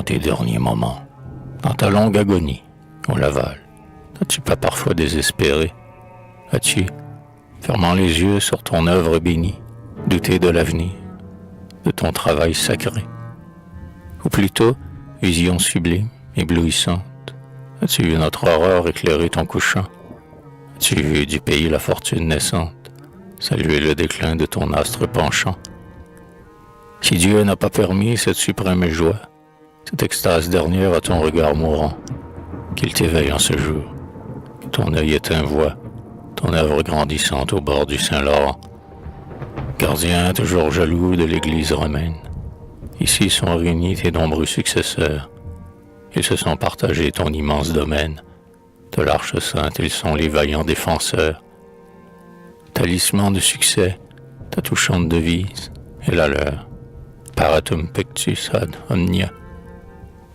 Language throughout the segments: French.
tes derniers moments, dans ta longue agonie, au Laval, n'as-tu pas parfois désespéré? As-tu, fermant les yeux sur ton œuvre bénie, douté de l'avenir, de ton travail sacré? Ou plutôt, vision sublime, éblouissante, as-tu vu notre aurore éclairer ton couchant? As-tu vu du pays la fortune naissante, saluer le déclin de ton astre penchant? Si Dieu n'a pas permis cette suprême joie, cette extase dernière à ton regard mourant, qu'il t'éveille en ce jour, que ton œil éteint voie ton œuvre grandissante au bord du Saint-Laurent. Gardien toujours jaloux de l'Église romaine, ici sont réunis tes nombreux successeurs. Ils se sont partagés ton immense domaine. De l'Arche sainte, ils sont les vaillants défenseurs. Talisman de succès, ta touchante devise est la leur. Paratum pectus ad omnia.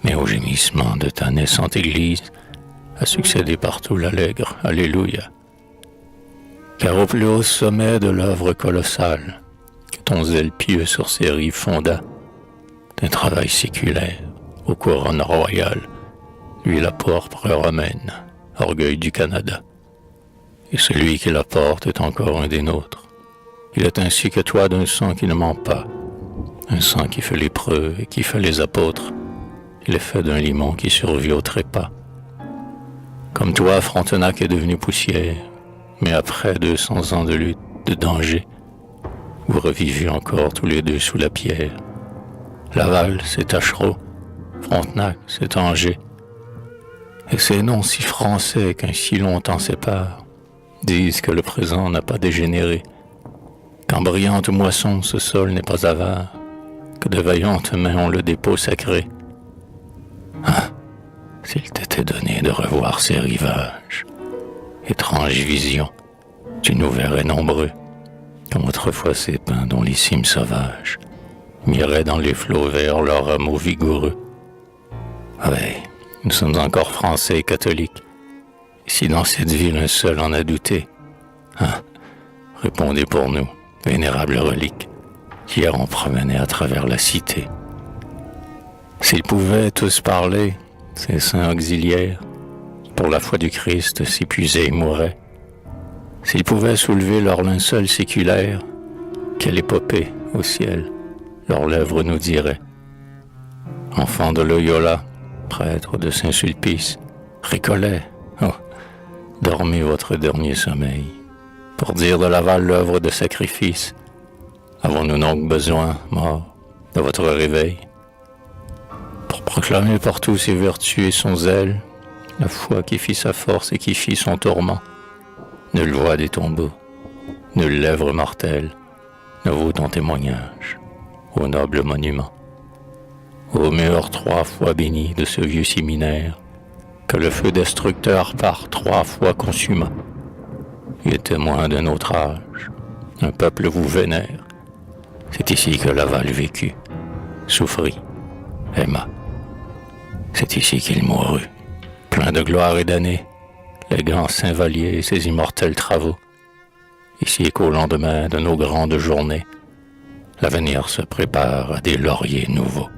Mais au gémissement de ta naissante Église a succédé partout l'allègre Alléluia. Car au plus haut sommet de l'œuvre colossale que ton zèle pieux sur ses rives fonda, d'un travail séculaire aux couronnes royales, lui la pourpre romaine, orgueil du Canada. Et celui qui la porte est encore un des nôtres. Il est ainsi que toi d'un sang qui ne ment pas, un sang qui fait les preuves et qui fait les apôtres. Il est fait d'un limon qui survit au trépas. Comme toi, Frontenac est devenu poussière, mais après 200 ans de lutte, de danger, vous revivez encore tous les deux sous la pierre. Laval, c'est Tachereau, Frontenac, c'est Angers. Et ces noms si français qu'un si long temps sépare disent que le présent n'a pas dégénéré, qu'en brillante moisson ce sol n'est pas avare, que de vaillantes mains ont le dépôt sacré. Ah, s'il t'était donné de revoir ces rivages, étrange vision, tu nous verrais nombreux, comme autrefois ces pins dont les cimes sauvages miraient dans les flots verts leurs rameaux vigoureux. Oui, nous sommes encore français et catholiques. Si dans cette ville un seul en a douté, ah, répondez pour nous, vénérables reliques, qu'hier on promenait à travers la cité. S'ils pouvaient tous parler, ces saints auxiliaires, pour la foi du Christ s'épuisaient et mouraient, s'ils pouvaient soulever leur linceul séculaire, quelle épopée au ciel leurs lèvres nous diraient. Enfants de Loyola, prêtres de Saint-Sulpice, Récollet, oh, dormez votre dernier sommeil. Pour dire de Laval l'œuvre de sacrifice, avons-nous donc besoin, morts, de votre réveil? Pour proclamer partout ses vertus et son zèle, la foi qui fit sa force et qui fit son tourment, nulle voix des tombeaux, nulle lèvre mortelle ne vaut ton témoignage, ô noble monument. Ô mur 3 fois béni de ce vieux séminaire, que le feu destructeur par 3 fois consuma. Il est témoin d'un autre âge, un peuple vous vénère. C'est ici que Laval vécut, souffrit, aima. C'est ici qu'il mourut, plein de gloire et d'années, léguant Saint-Vallier et ses immortels travaux. Ici qu'au lendemain de nos grandes journées, l'avenir se prépare à des lauriers nouveaux.